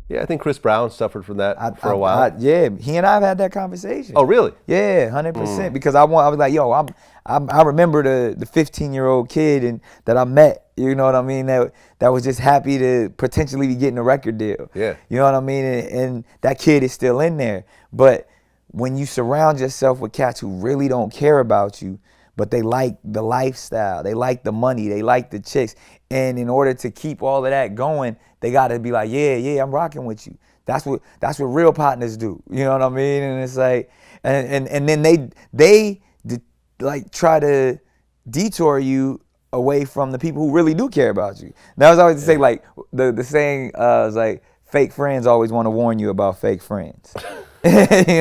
Yeah, I think Chris Brown suffered from that for a while. Yeah, he and I have had that conversation. Oh, really? Yeah, 100%. Because I was like, yo, I remember the 15-year-old kid and that I met. You know what I mean? That was just happy to potentially be getting a record deal. Yeah. You know what I mean? And that kid is still in there. But when you surround yourself with cats who really don't care about you, but they like the lifestyle, they like the money, they like the chicks, and in order to keep all of that going, they got to be like, yeah, I'm rocking with you. That's what real partners do. You know what I mean? And it's like, and then they like try to detour you away from the people who really do care about you. That was always the say, like the saying was like, fake friends always want to warn you about fake friends. You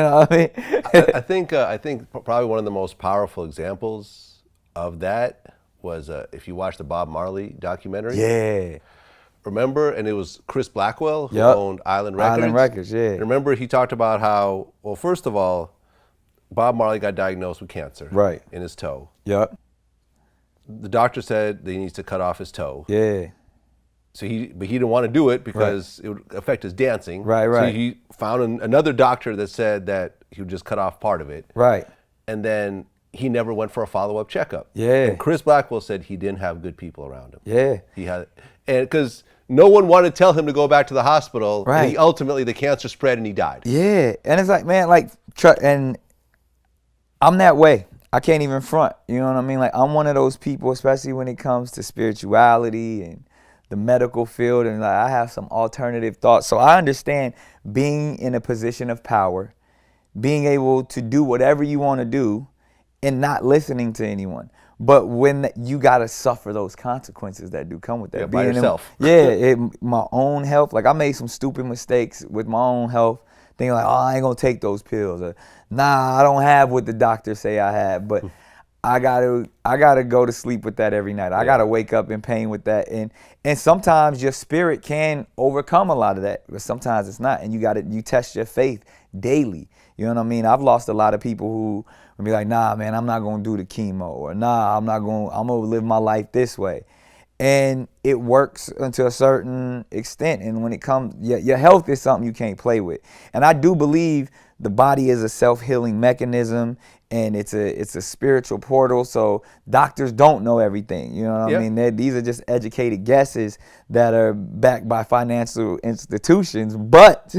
know what I mean? I think probably one of the most powerful examples of that was if you watch the Bob Marley documentary. Yeah. Remember, and it was Chris Blackwell who owned Island Records. Island Records, yeah. And remember, he talked about how, well, first of all, Bob Marley got diagnosed with cancer in his toe. Yep. The doctor said that he needs to cut off his toe. Yeah. But he didn't want to do it because it would affect his dancing. Right. So he found another doctor that said that he would just cut off part of it. Right. And then he never went for a follow-up checkup. Yeah. And Chris Blackwell said he didn't have good people around him. Yeah. He had, and because no one wanted to tell him to go back to the hospital. Right. And ultimately the cancer spread and he died. Yeah. And it's like, man, like, and I'm that way. I can't even front. You know what I mean? Like, I'm one of those people, especially when it comes to spirituality and the medical field, and like, I have some alternative thoughts. So I understand being in a position of power, being able to do whatever you want to do and not listening to anyone. But when you got to suffer those consequences that do come with that. Yeah, by yourself. My own health. Like, I made some stupid mistakes with my own health, thinking like, oh, I ain't going to take those pills. Or, nah, I don't have what the doctors say I have. But I gotta go to sleep with that every night. I gotta wake up in pain with that, and sometimes your spirit can overcome a lot of that, but sometimes it's not, and you test your faith daily. You know what I mean? I've lost a lot of people who would be like, nah, man, I'm not gonna do the chemo, or nah, I'm gonna live my life this way, and it works until a certain extent. And when it comes, your health is something you can't play with, and I do believe the body is a self-healing mechanism, and it's a spiritual portal. So doctors don't know everything. You know what I mean? These are just educated guesses that are backed by financial institutions. But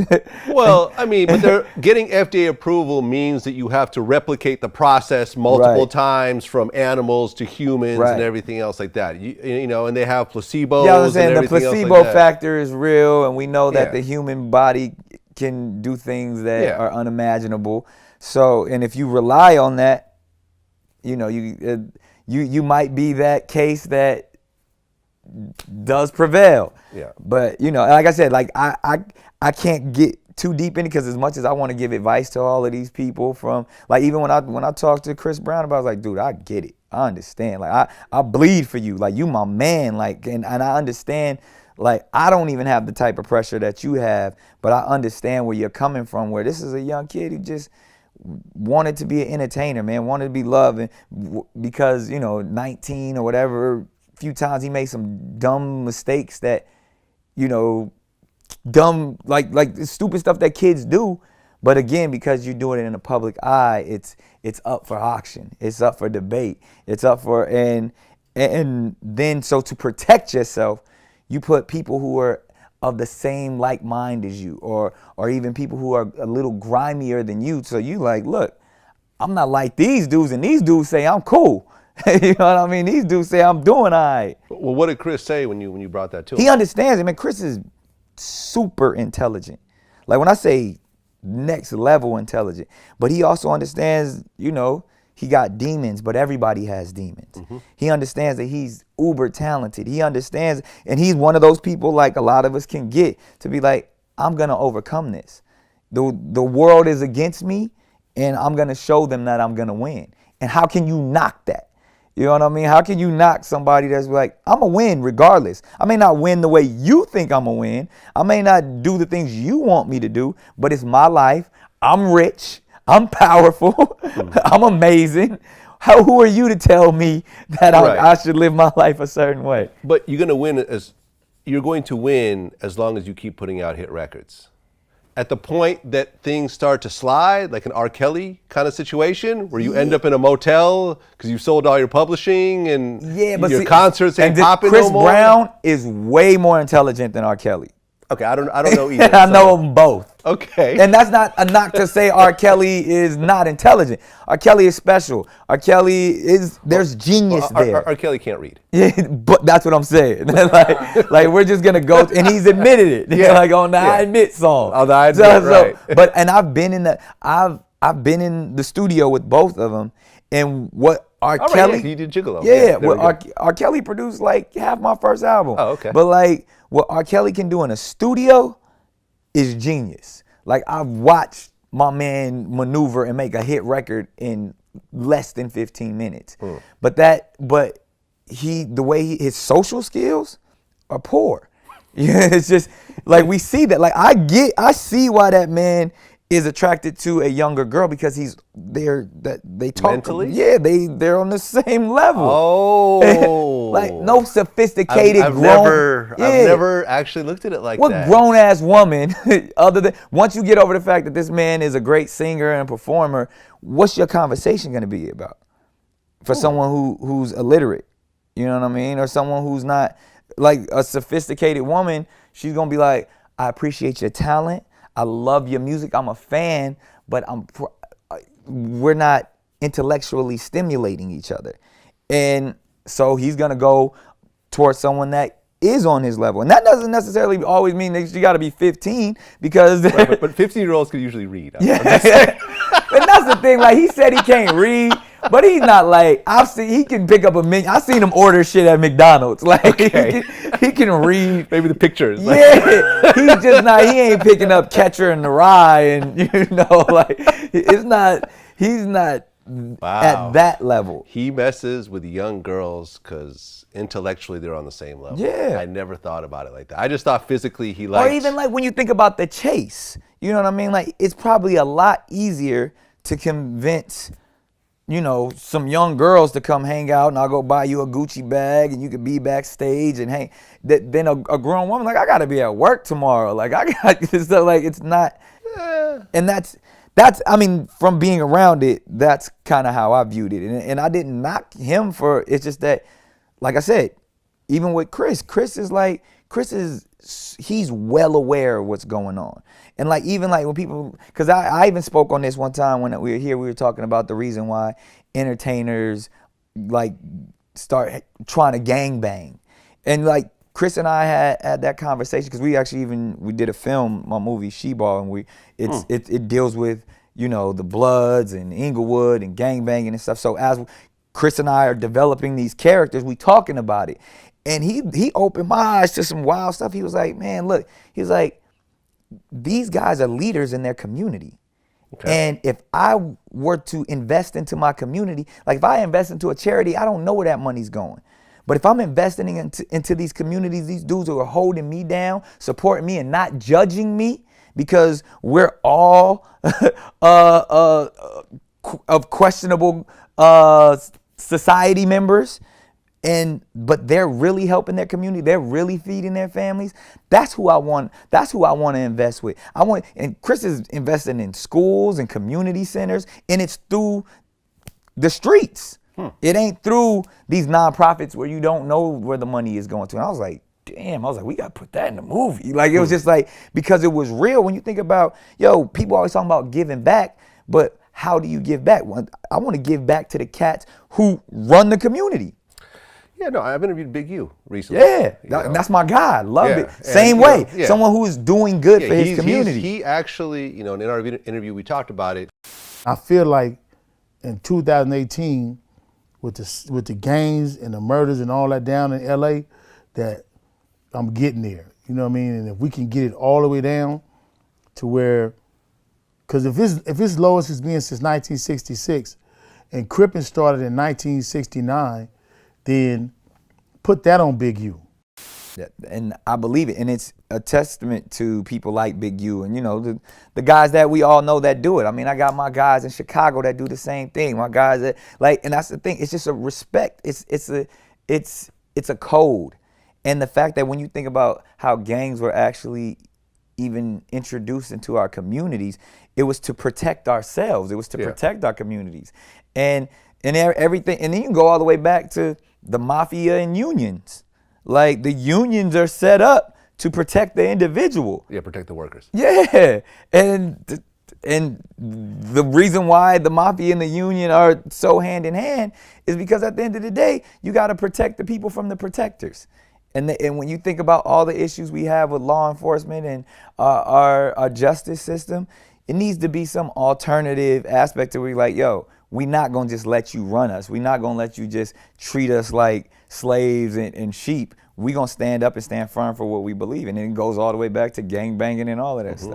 well, I mean, but they're getting FDA approval means that you have to replicate the process multiple times from animals to humans and everything else like that. You know, and they have placebos. Yeah, I'm saying and the everything placebo else like that. factor is real, and we know that the human body can do things that are unimaginable. So, and if you rely on that, you know, you might be that case that does prevail. Yeah. But you know, like I said, like I can't get too deep in it, because as much as I want to give advice to all of these people, from like, even when I talked to Chris Brown about it, I was like, dude, I get it. I understand. Like I bleed for you. Like, you my man. Like, and I understand. Like, I don't even have the type of pressure that you have, but I understand where you're coming from, where this is a young kid who just wanted to be an entertainer, man, wanted to be loved, and because, you know, 19 or whatever, a few times he made some dumb mistakes that, you know, dumb, like stupid stuff that kids do. But again, because you're doing it in the public eye, it's up for auction. It's up for debate. It's up for, and then, so to protect yourself, you put people who are of the same like mind as you, or even people who are a little grimier than you. So you like, look, I'm not like these dudes, and these dudes say I'm cool. You know what I mean? These dudes say I'm doing all right. Well, what did Chris say when you brought that to him? He understands it, man. Chris is super intelligent. Like, when I say next level intelligent, but he also understands, you know, he got demons, but everybody has demons. Mm-hmm. He understands that he's uber talented. He understands, and he's one of those people, like a lot of us can get, to be like, I'm gonna overcome this. The world is against me, and I'm gonna show them that I'm gonna win. And how can you knock that? You know what I mean? How can you knock somebody that's like, I'm gonna win regardless. I may not win the way you think I'm gonna win. I may not do the things you want me to do, but it's my life. I'm rich. I'm powerful. I'm amazing. Who are you to tell me that I should live my life a certain way? But you're going to win as you're going to win as long as you keep putting out hit records. At the point that things start to slide, like an R. Kelly kind of situation, where you end up in a motel because you sold all your publishing and your concerts ain't popping no more. Chris Brown is way more intelligent than R. Kelly. Okay, I don't know either. I know them both. Okay. And that's not a knock to say R. Kelly is not intelligent. R. Kelly is special. There's genius there. R. Kelly can't read. Yeah, but that's what I'm saying. like we're just gonna go, and he's admitted it. Yeah. Like on the I Admit song. On the I Admit, right. And I've been in the studio with both of them, and what R. Kelly, you did Gigolo. Yeah, what R. Kelly produced like half my first album. Oh, okay. But like what R. Kelly can do in a studio is genius. Like I've watched my man maneuver and make a hit record in less than 15 minutes. But his social skills are poor. Yeah, it's just like we see that. Like I see why that man is attracted to a younger girl, because they talk mentally. They're on the same level. Oh, like no sophisticated I've grown. I've never actually looked at it like that. What grown ass woman, other than once you get over the fact that this man is a great singer and performer, what's your conversation going to be about? For someone who's illiterate, you know what I mean, or someone who's not like a sophisticated woman, she's gonna be like, I appreciate your talent. I love your music. I'm a fan, but we're not intellectually stimulating each other. And so he's going to go towards someone that is on his level. And that doesn't necessarily always mean that you got to be 15, because right, but 15-year-olds can usually read. Yeah. And that's the thing. Like, he said he can't read, but he's not like, he can pick up a menu. I've seen him order shit at McDonald's. Like, okay. he can read. Maybe the pictures. Yeah. He's just not, he ain't picking up Catcher in the Rye, and like, he's not at that level. He messes with young girls because intellectually they're on the same level. Yeah. I never thought about it like that. I just thought physically he liked. Or even like when you think about the chase, you know what I mean? Like, it's probably a lot easier to convince, some young girls to come hang out, and I'll go buy you a Gucci bag and you could be backstage and hang. Then a grown woman, like, I got to be at work tomorrow. Like, so like, it's not. And that's, I mean, from being around it, that's kind of how I viewed it. And I didn't knock him for, it's just that, like I said, even with Chris is, he's well aware of what's going on. And like, even like when people, because I even spoke on this one time when we were here, we were talking about the reason why entertainers like start trying to gangbang. And like Chris and I had that conversation, because we did a film, my movie She-Ball, and it deals with, the Bloods and Inglewood and gangbanging and stuff. So as Chris and I are developing these characters, we talking about it. And he opened my eyes to some wild stuff. He was like, man, look, he was like, these guys are leaders in their community. Okay. And if I were to invest into my community, like if I invest into a charity, I don't know where that money's going. But if I'm investing into these communities, these dudes who are holding me down, supporting me and not judging me, because we're all of questionable society members, but they're really helping their community. They're really feeding their families. That's who I want. That's who I want to invest with. And Chris is investing in schools and community centers, and it's through the streets. It ain't through these nonprofits where you don't know where the money is going to. And I was like, damn, we got to put that in the movie. Like, it was just like, because it was real. When you think about, people always talking about giving back, but how do you give back? I want to give back to the cats who run the community. Yeah, no, I've interviewed Big U recently. Yeah, that's my guy. Loved it. Same way. Someone who is doing good for his community. He actually, in our interview, we talked about it. I feel like in 2018, with the gangs and the murders and all that down in LA, that I'm getting there. You know what I mean? And if we can get it all the way down to where, because if it's low as it's been since 1966, and Crippin started in 1969, then put that on Big U. And I believe it, and it's a testament to people like Big U and the guys that we all know that do it. I mean, I got my guys in Chicago that do the same thing. My guys that and that's the thing. It's just a respect. It's a code, And the fact that when you think about how gangs were actually even introduced into our communities, it was to protect ourselves. It was to protect our communities. And everything, and then you can go all the way back to the mafia and unions. Like, the unions are set up to protect the individual. Yeah, protect the workers. Yeah, and the reason why the mafia and the union are so hand in hand is because at the end of the day, you got to protect the people from the protectors. And when you think about all the issues we have with law enforcement and our justice system, it needs to be some alternative aspect to where you're like, yo, we're not going to just let you run us. We're not going to let you just treat us like slaves and sheep. We're going to stand up and stand firm for what we believe in. And it goes all the way back to gang banging and all of that stuff.